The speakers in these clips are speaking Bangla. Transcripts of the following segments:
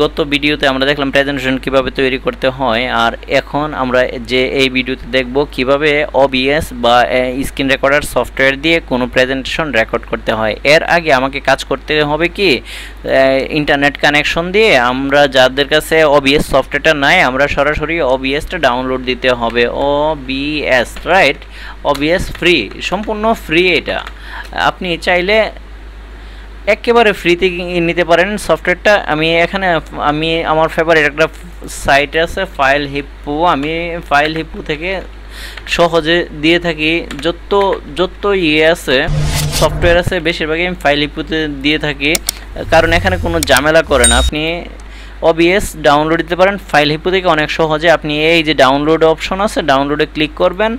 গত ভিডিওতে আমরা দেখলাম প্রেজেন্টেশন কিভাবে তৈরি করতে হয়, আর এখন আমরা যে এই ভিডিওতে দেখব কিভাবে OBS বা স্ক্রিন রেকর্ডার সফটওয়্যার দিয়ে কোনো প্রেজেন্টেশন রেকর্ড করতে হয়। এর আগে আমাকে কাজ করতে হবে কি, ইন্টারনেট কানেকশন দিয়ে আমরা যাদের কাছে OBS সফটওয়্যারটা নাই আমরা সরাসরি OBSটা ডাউনলোড দিতে হবে। OBS রাইট, OBS ফ্রি, সম্পূর্ণ ফ্রি। এটা আপনি চাইলে একেবারে ফ্রিতে নিতে পারেন সফটওয়্যারটা। আমি আমার ফেভারিট একটা সাইট আছে ফাইল হিপ্পো, আমি ফাইল হিপ্পো থেকে সহজে দিয়ে থাকি। যত আছে সফটওয়্যার আছে বেশিরভাগই আমি ফাইল হিপ্পোতে দিয়ে থাকি, কারণ এখানে কোনো ঝামেলা করে না। আপনি OBS ডাউনলোড দিতে পারেন ফাইল হিপ্পো থেকে অনেক সহজে। আপনি এই যে ডাউনলোড অপশন আছে, ডাউনলোডে ক্লিক করবেন,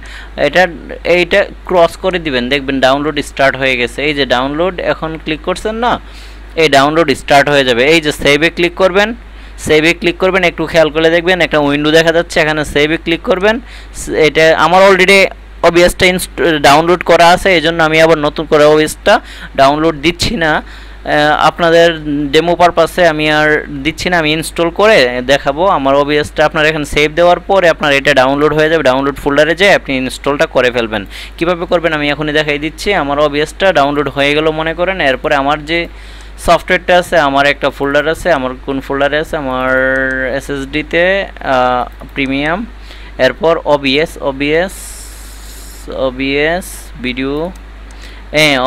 এইটা ক্রস করে দিবেন, দেখবেন ডাউনলোড স্টার্ট হয়ে গেছে। এই যে ডাউনলোড এখন ক্লিক করছেন না, এই ডাউনলোড স্টার্ট হয়ে যাবে। এই যে সেভে ক্লিক করবেন, একটু খেয়াল করে দেখবেন একটা উইন্ডো দেখা যাচ্ছে, এখানে সেভে ক্লিক করবেন। এটা আমার অলরেডি OBSটা ডাউনলোড করা আছে, এই জন্য আমি আবার নতুন করে OBSটা ডাউনলোড দিচ্ছি না। আপনাদের ডেমো পারপাসে আমি আর দিচ্ছি না, আমি ইনস্টল করে দেখাবো। আমার OBSটা আপনার এখানে সেভ দেওয়ার পরে আপনার এটা ডাউনলোড হয়ে যাবে। ডাউনলোড ফোল্ডারে যেয়ে আপনি ইনস্টলটা করে ফেলবেন। কিভাবে করবেন আমি এখনই দেখাই দিচ্ছি। আমার OBSটা ডাউনলোড হয়ে গেল মনে করেন। এরপরে আমার যে সফটওয়্যারটা আছে, আমার একটা ফোল্ডার আছে, আমার কোন ফোল্ডারে আছে, আমার SSDতে প্রিমিয়াম, এরপর OBS ভিডিও,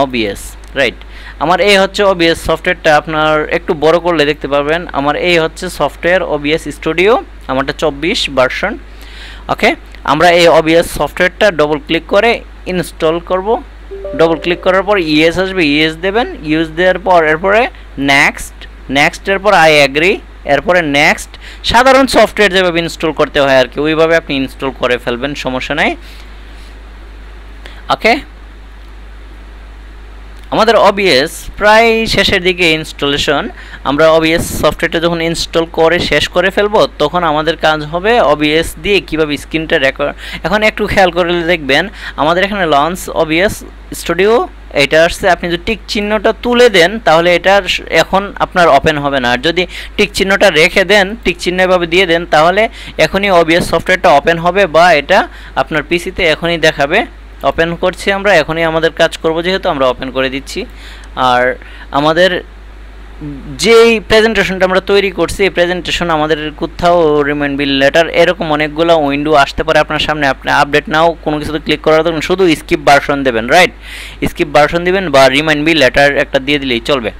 OBS রাইট। আমার এই হচ্ছে OBS সফটওয়্যারটা, আপনার একটু বড় করলে দেখতে পারবেন। আমার এই হচ্ছে সফটওয়্যার OBS স্টুডিও, আমারটা 24 ভার্সন। ওকে, আমরা এই OBS সফটওয়্যারটা ডবল ক্লিক করে ইনস্টল করব। ডবল ক্লিক করার পর ইয়েস আসবে, ইয়েস দেবেন। ইউজ দেওয়ার পর এরপরে নেক্সটের পর আই অ্যাগ্রি, এরপরে নেক্সট। সাধারণ সফটওয়্যার যেভাবে ইনস্টল করতে হয় আর কি, ওইভাবে আপনি ইনস্টল করে ফেলবেন, সমস্যা নাই। ওকে, আমাদের OBS প্রায় শেষের দিকে ইনস্টলেশন। আমরা OBS সফটওয়্যারটা যখন ইনস্টল করে শেষ করে ফেলবো, তখন আমাদের কাজ হবে OBS দিয়ে কিভাবে স্ক্রিনটা রেকর্ড। এখন একটু খেয়াল করে দেখবেন আমাদের এখানে লঞ্চ OBS স্টুডিও এটা আসছে। আপনি যদি টিক চিহ্নটা তুলে দেন তাহলে এটা এখন আপনার ওপেন হবে না, আর যদি টিক চিহ্নটা রেখে দেন, টিক চিহ্ন এভাবে দিয়ে দেন, তাহলে এখনই OBS সফটওয়্যারটা ওপেন হবে, বা এটা আপনার পিসিতে এখনই দেখাবে। ওপেন করছি আমরা, এখনই আমাদের কাজ করব যেহেতু আমরা ওপেন করে দিচ্ছি। আর আমাদের যেই প্রেজেন্টেশনটা আমরা তৈরি করছি, এই প্রেজেন্টেশন আমাদের কোথাও রিমাইন্ড বিল লেটার এরকম অনেকগুলো উইন্ডো আসতে পারে আপনার সামনে। আপনি আপডেট নাও কোনো কিছুতে ক্লিক করার দরকার, শুধু স্কিপ ভার্সন দেবেন, রাইট, স্কিপ ভার্সন দিবেন বা রিমাইন্ড বিল লেটার একটা দিয়ে দিলেই চলবে।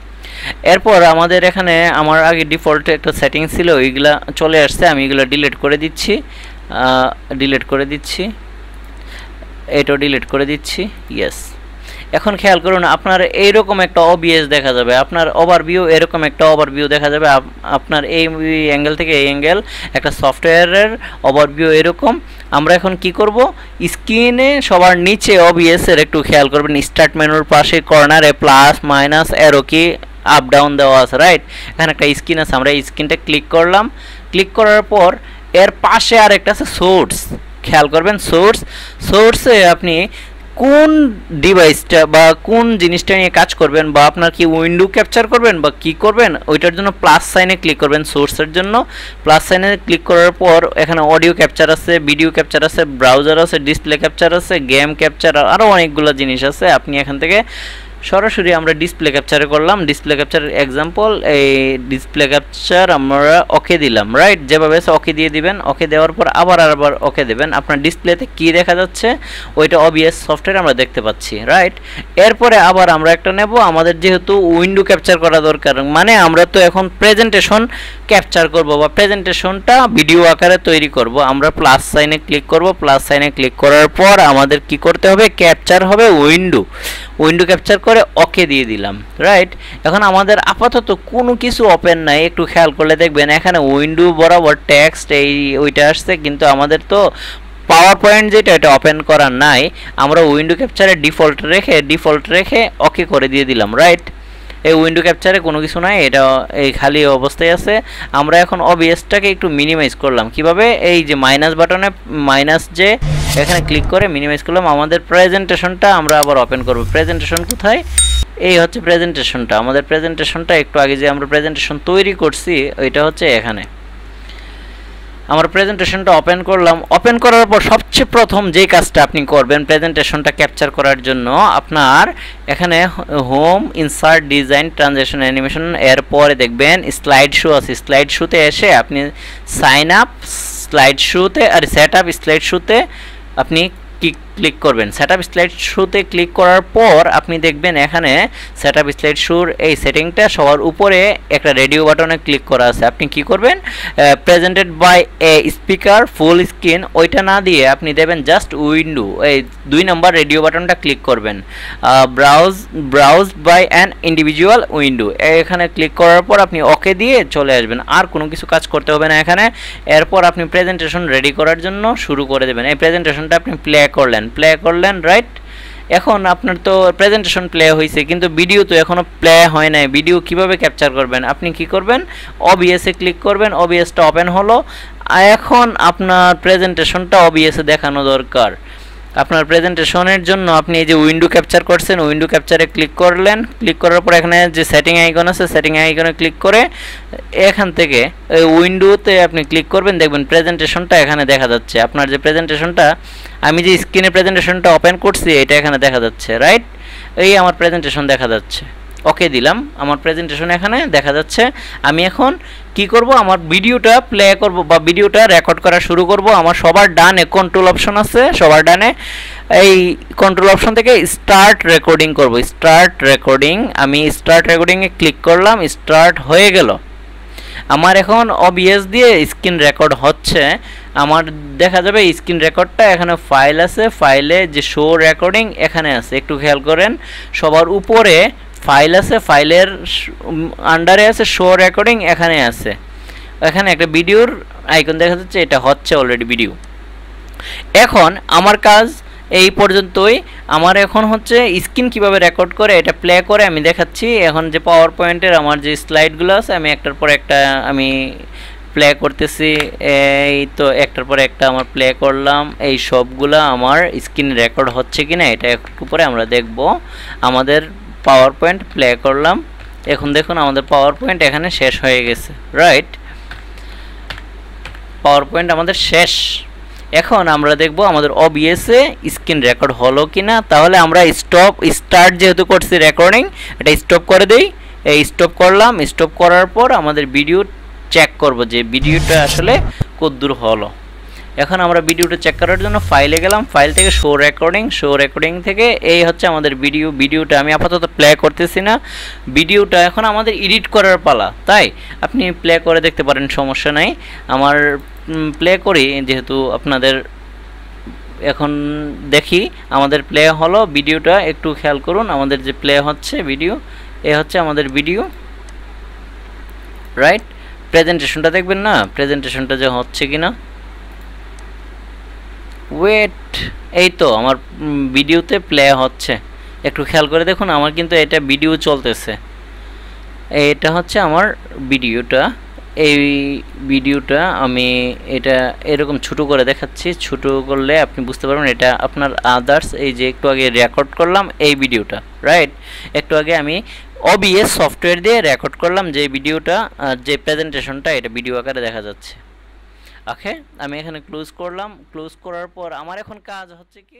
এরপর আমাদের এখানে আমার আগে ডিফল্ট একটা সেটিং ছিল, ওইগুলা চলে আসছে, আমি এগুলো ডিলিট করে দিচ্ছি, এটাও ডিলিট করে দিচ্ছি, ইয়েস। এখন খেয়াল করুন আপনার এইরকম একটা OBS দেখা যাবে, আপনার ওভারভিউ এরকম একটা ওভারভিউ দেখা যাবে। আপনার এই অ্যাঙ্গেল থেকে এই অ্যাঙ্গেল একটা সফটওয়্যারের ওভারভিউ এরকম। আমরা এখন কি করব, স্ক্রিনে সবার নিচে OBS এর একটু খেয়াল করবেন, স্টার্ট মেনুর পাশে কর্নারে প্লাস মাইনাস অ্যারো কি আপ ডাউন দেওয়া আছে, রাইট। এখানে একটা স্ক্রিন আছে, আমরা এই স্ক্রিনটা ক্লিক করলাম। ক্লিক করার পর এর পাশে আর একটা আছে সোর্স, খেয়াল করবেন সোর্সে আপনি কোন ডিভাইসটা বা কোন জিনিসটা নিয়ে কাজ করবেন, বা আপনার কি উইন্ডো ক্যাপচার করবেন বা কি করবেন, ওইটার জন্য প্লাস সাইনে ক্লিক করবেন। সোর্সের জন্য প্লাস সাইনে ক্লিক করার পর এখানে অডিও ক্যাপচার আছে, ভিডিও ক্যাপচার আছে, ব্রাউজার আছে, ডিসপ্লে ক্যাপচার আছে, গেম ক্যাপচার, আরও অনেকগুলো জিনিস আছে। আপনি এখান থেকে সরাসরি আমরা ডিসপ্লে ক্যাপচারে করলাম, ডিসপ্লে ক্যাপচারের এক্সাম্পল। এই ডিসপ্লে ক্যাপচার আমরা ওকে দিলাম, রাইট, যেভাবে আছে ওকে দিয়ে দিবেন। ওকে দেওয়ার পর আবার ওকে দেবেন। আপনার ডিসপ্লেতে কি দেখা যাচ্ছে ওইটা OBS সফটওয়্যার আমরা দেখতে পাচ্ছি, রাইট। এরপরে আবার আমরা একটা নেব, আমাদের যেহেতু উইন্ডো ক্যাপচার করা দরকার, মানে আমরা তো এখন প্রেজেন্টেশন ক্যাপচার করব বা প্রেজেন্টেশনটা ভিডিও আকারে তৈরি করব। আমরা প্লাস সাইনে ক্লিক করব, প্লাস সাইনে ক্লিক করার পর আমাদের কি করতে হবে, ক্যাপচার হবে উইন্ডো ক্যাপচার করে ওকে দিয়ে দিলাম, রাইট। এখন আমাদের আপাতত কোনো কিছু ওপেন নাই, একটু খেয়াল করলে দেখবেন এখানে উইন্ডো বরাবর টেক্সট ওইটা আসছে, কিন্তু আমাদের তো পাওয়ার পয়েন্ট যেটা এটা ওপেন করা নাই। আমরা উইন্ডো ক্যাপচারে ডিফল্ট রেখে ওকে করে দিয়ে দিলাম, রাইট। এই উইন্ডো ক্যাপচারে কোনো কিছু নাই, এটা এই খালি অবস্থায় আছে। আমরা এখন OBSটাকে একটু মিনিমাইজ করলাম, কিভাবে, এই যে মাইনাস বাটনে মাইনাস যে এখানে ক্লিক করে মিনিমাইজ করলাম। আমাদের প্রেজেন্টেশনটা আমরা আবার ওপেন করব। প্রেজেন্টেশন কোথায়, এই হচ্ছে প্রেজেন্টেশনটা, আমাদের প্রেজেন্টেশনটা একটু আগে যে আমরা প্রেজেন্টেশন তৈরি করছি ওইটা হচ্ছে এখানে। আমার প্রেজেন্টেশনটা ওপেন করলাম। ওপেন করার পর সবচেয়ে প্রথম যেই কাজটা আপনি করবেন প্রেজেন্টেশনটা ক্যাপচার করার জন্য, আপনার এখানে home, insert, design, transition, animation, এরপরে দেখবেন স্লাইড শো আছে। স্লাইড শোতে এসে আপনি সাইন আপ স্লাইড শোতে আর সেট আপ স্লাইড শোতে আপনি ক্লিক করবেন। সেটআপ স্লাইড শোতে ক্লিক করার পর আপনি দেখবেন এখানে সেটআপ স্লাইড শোর এই সেটিংটা সবার উপরে একটা রেডিও বাটনে ক্লিক করা আছে। আপনি কি করবেন, presented by a speaker full screen ওইটা না দিয়ে আপনি দেবেন জাস্ট উইন্ডো, এই 2 নম্বর রেডিও বাটনটা ক্লিক করবেন। Browse by an individual window এখানে ক্লিক করার পর আপনি ওকে দিয়ে চলে আসবেন। আর কোনো কিছু কাজ করতে হবে না এখানে। এরপর আপনি প্রেজেন্টেশন রেডি করার জন্য শুরু করে দেবেন। এই প্রেজেন্টেশনটা আপনি প্লে করলেন রাইট। এখন আপনার তো প্রেজেন্টেশন প্লে হয়েছে, কিন্তু ভিডিও তো এখনো প্লে হয় নাই। ভিডিও কিভাবে ক্যাপচার করবেন, আপনি কি করবেন, OBS এ ক্লিক করবেন। OBS-টা ওপেন হলো। এখন আপনার প্রেজেন্টেশনটা OBS-এ দেখানো দরকার। আপনার প্রেজেন্টেশনের জন্য আপনি এই যে উইন্ডো ক্যাপচার করছেন, উইন্ডো ক্যাপচারে ক্লিক করলেন। ক্লিক করার পর এখানে যে সেটিং আইকন আছে, সেটিং আইকনে ক্লিক করে এখান থেকে উইন্ডোতে আপনি ক্লিক করবেন। দেখবেন প্রেজেন্টেশনটা এখানে দেখা যাচ্ছে। আপনার যে প্রেজেন্টেশনটা আমি যে স্ক্রিনে প্রেজেন্টেশনটা ওপেন করছি এটা এখানে দেখা যাচ্ছে রাইট। এই আমার প্রেজেন্টেশন দেখা যাচ্ছে। ওকে দিলাম, আমার প্রেজেন্টেশন এখানে দেখা যাচ্ছে। আমি এখন কি করব, আমার ভিডিওটা প্লে করব বা ভিডিওটা রেকর্ড করা শুরু করব। আমার সবার ডানে কন্ট্রোল অপশন আছে, সবার ডানে এই কন্ট্রোল অপশন থেকে স্টার্ট রেকর্ডিং করব। স্টার্ট রেকর্ডিং, আমি স্টার্ট রেকর্ডিংয়ে ক্লিক করলাম। স্টার্ট হয়ে গেল। আমার এখন OBS দিয়ে স্ক্রিন রেকর্ড হচ্ছে। আমার দেখা যাবে স্ক্রিন রেকর্ডটা এখানে ফাইল আছে, ফাইলে যে শো রেকর্ডিং এখানে আছে। একটু খেয়াল করেন, সবার উপরে ফাইল আছে, ফাইলের আন্ডারে আছে শো রেকর্ডিং, এখানে আছে। এখানে একটা ভিডিওর আইকন দেখা যাচ্ছে, এটা হচ্ছে অলরেডি ভিডিও। এখন আমার কাজ এই পর্যন্তই। আমার এখন হচ্ছে স্ক্রিন কিভাবে রেকর্ড করে এটা প্লে করে আমি দেখাচ্ছি। এখন যে পাওয়ার পয়েন্টের আমার যে স্লাইডগুলো আছে আমি একটার পর একটা আমি প্লে করতেছি। এই তো একটার পর একটা আমার প্লে করলাম। এই সবগুলা আমার স্ক্রিন রেকর্ড হচ্ছে কিনা এটা একটু পরে আমরা দেখব। আমাদের পাওয়ার পয়েন্ট প্লে করলাম। এখন দেখুন আমাদের পাওয়ার পয়েন্ট এখানে শেষ হয়ে গেছে রাইট। পাওয়ার পয়েন্ট আমাদের শেষ। এখন আমরা দেখব আমাদের OBS-এ স্ক্রিন রেকর্ড হলো কিনা। তাহলে আমরা স্টার্ট যেহেতু করছি রেকর্ডিং, এটা স্টপ করে দেই। এই স্টপ করলাম। স্টপ করার পর আমাদের ভিডিও চেক করব যে ভিডিওটা আসলে কতদূর হলো। এখন আমরা ভিডিওটা চেক করার জন্য ফাইলে গেলাম। ফাইল থেকে শো রেকর্ডিং থেকে এই হচ্ছে আমাদের ভিডিওটা আমি আপাতত প্লে করতেছি না। ভিডিওটা এখন আমাদের এডিট করার পালা, তাই আপনি প্লে করে দেখতে পারেন, সমস্যা নাই। আমার প্লে করি যেহেতু আপনাদের এখন দেখি আমাদের প্লে হলো ভিডিওটা। একটু খেয়াল করুন আমাদের যে প্লে হচ্ছে ভিডিও, এ হচ্ছে আমাদের ভিডিও রাইট। প্রেজেন্টেশনটা দেখবেন না, প্রেজেন্টেশনটা যে হচ্ছে কিনা। ওয়েট, এই তো আমার ভিডিওতে প্লে হচ্ছে। একটু খেয়াল করে দেখুন, আমার কিন্তু এটা ভিডিও চলতেছে। এটা হচ্ছে আমার ভিডিওটা। এই ভিডিওটা আমি এটা এরকম ছোট করে দেখাচ্ছি। ছোট করলে আপনি বুঝতে পারবেন এটা আপনার আদার্স। এই যে একটু আগে রেকর্ড করলাম এই ভিডিওটা রাইট। একটু আগে আমি OBS সফটওয়্যার দিয়ে রেকর্ড করলাম যে ভিডিওটা, যে প্রেজেন্টেশনটা এটা ভিডিও আকারে দেখা যাচ্ছে। ওকে, আমি এখানে ক্লোজ করলাম। ক্লোজ করার পর আমার এখন কাজ হচ্ছে কি